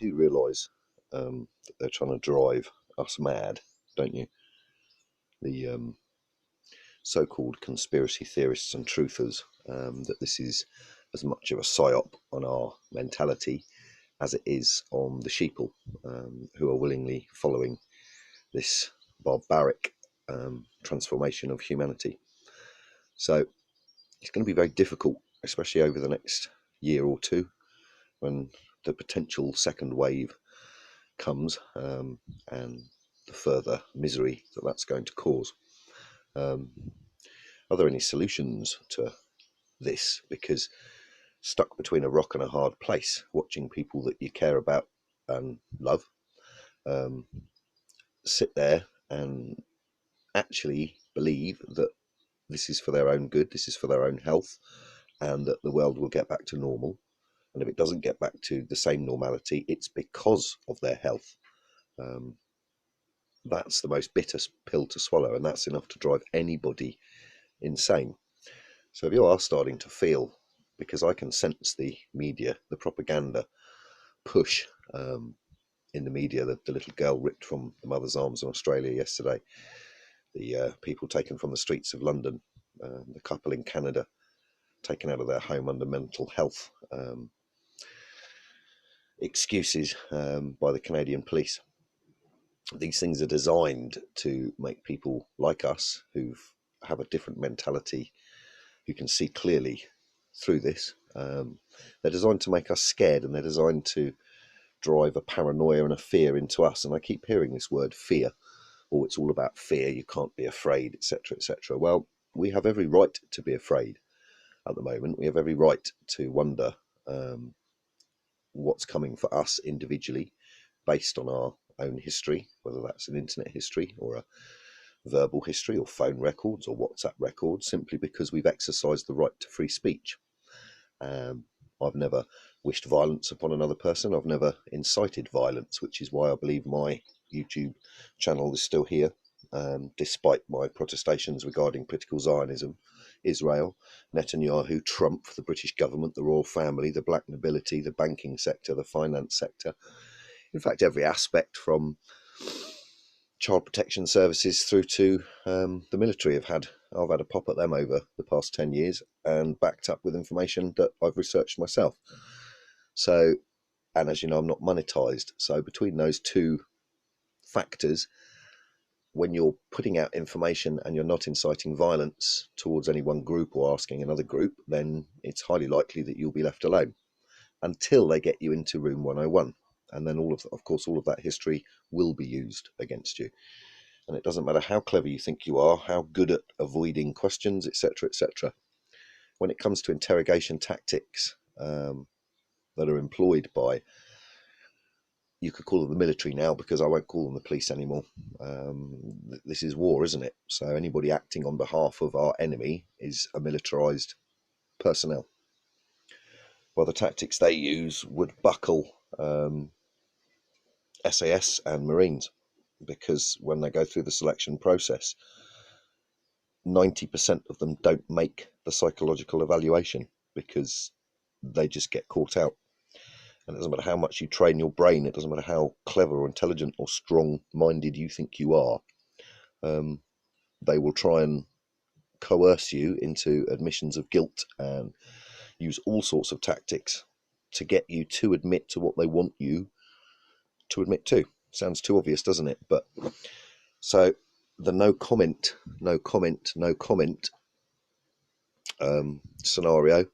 you do realise that they're trying to drive us mad, don't you? The so-called conspiracy theorists and truthers, that this is as much of a psyop on our mentality as it is on the sheeple, who are willingly following this barbaric transformation of humanity. So it's going to be very difficult, especially over the next year or two, when the potential second wave comes, and the further misery that that's going to cause. Are there any solutions to this? Because stuck between a rock and a hard place, watching people that you care about and love sit there and actually believe that this is for their own good, this is for their own health, and that the world will get back to normal. And if it doesn't get back to the same normality, it's because of their health. That's the most bitter pill to swallow, and that's enough to drive anybody insane. So if you are starting to feel, because I can sense the media, the propaganda push in the media, the little girl ripped from the mother's arms in Australia yesterday, the people taken from the streets of London, the couple in Canada taken out of their home under mental health excuses by the Canadian police. These things are designed to make people like us who have a different mentality, who can see clearly through this. They're designed to make us scared, and they're designed to drive a paranoia and a fear into us. And I keep hearing this word fear. Oh, it's all about fear. You can't be afraid, etc., etc. Well, we have every right to be afraid at the moment. We have every right to wonder what's coming for us individually based on our own history, whether that's an internet history or a verbal history or phone records or WhatsApp records, simply because we've exercised the right to free speech. I've never wished violence upon another person. I've never incited violence, which is why I believe my YouTube channel is still here, despite my protestations regarding political Zionism, Israel, Netanyahu, Trump, the British government, the royal family, the black nobility, the banking sector, the finance sector. In fact, every aspect from child protection services through to the military. I've had a pop at them over the past 10 years and backed up with information that I've researched myself. So, and as you know, I'm not monetized. So between those two factors, when you're putting out information and you're not inciting violence towards any one group or asking another group, then it's highly likely that you'll be left alone until they get you into room 101. And then of course, all of that history will be used against you. And it doesn't matter how clever you think you are, how good at avoiding questions, etc., etc. When it comes to interrogation tactics that are employed by, you could call them the military now, because I won't call them the police anymore. This is war, isn't it? So anybody acting on behalf of our enemy is a militarized personnel. Well, the tactics they use would buckle SAS and Marines, because when they go through the selection process, 90% of them don't make the psychological evaluation because they just get caught out. And it doesn't matter how much you train your brain, it doesn't matter how clever or intelligent or strong-minded you think you are, they will try and coerce you into admissions of guilt and use all sorts of tactics to get you to admit to what they want you to admit to. Sounds too obvious, doesn't it? But so the no comment scenario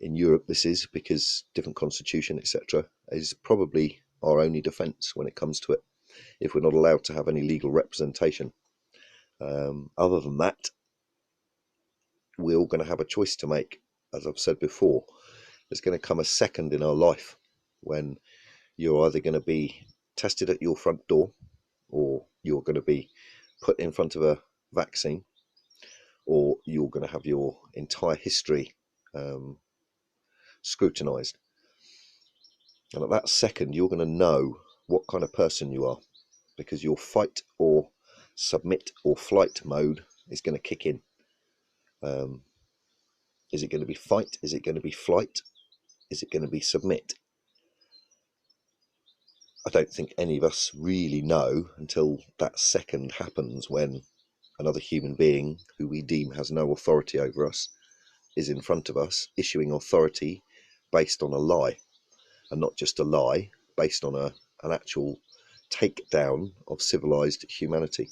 in Europe, this is because different constitution, etc., is probably our only defence when it comes to it, if we're not allowed to have any legal representation. Other than that, we're all going to have a choice to make. As I've said before, there's going to come a second in our life when you're either going to be tested at your front door, or you're going to be put in front of a vaccine, or you're going to have your entire history scrutinized. And at that second, you're going to know what kind of person you are, because your fight or submit or flight mode is going to kick in. Is it going to be fight? Is it going to be flight? Is it going to be submit? I don't think any of us really know until that second happens when another human being who we deem has no authority over us is in front of us, issuing authority based on a lie, and not just a lie, based on an actual takedown of civilized humanity.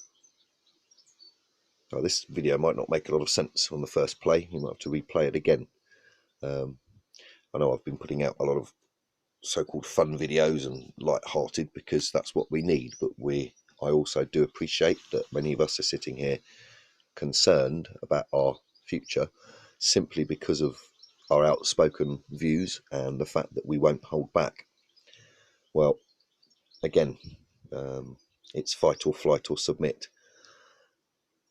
Now, this video might not make a lot of sense on the first play. You might have to replay it again. I know I've been putting out a lot of so-called fun videos and light-hearted because that's what we need, but I also do appreciate that many of us are sitting here concerned about our future simply because of our outspoken views and the fact that we won't hold back. Well, again, it's fight or flight or submit,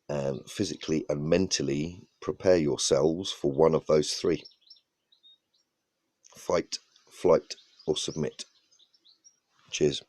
and physically and mentally prepare yourselves for one of those three: fight, flight or submit. Cheers.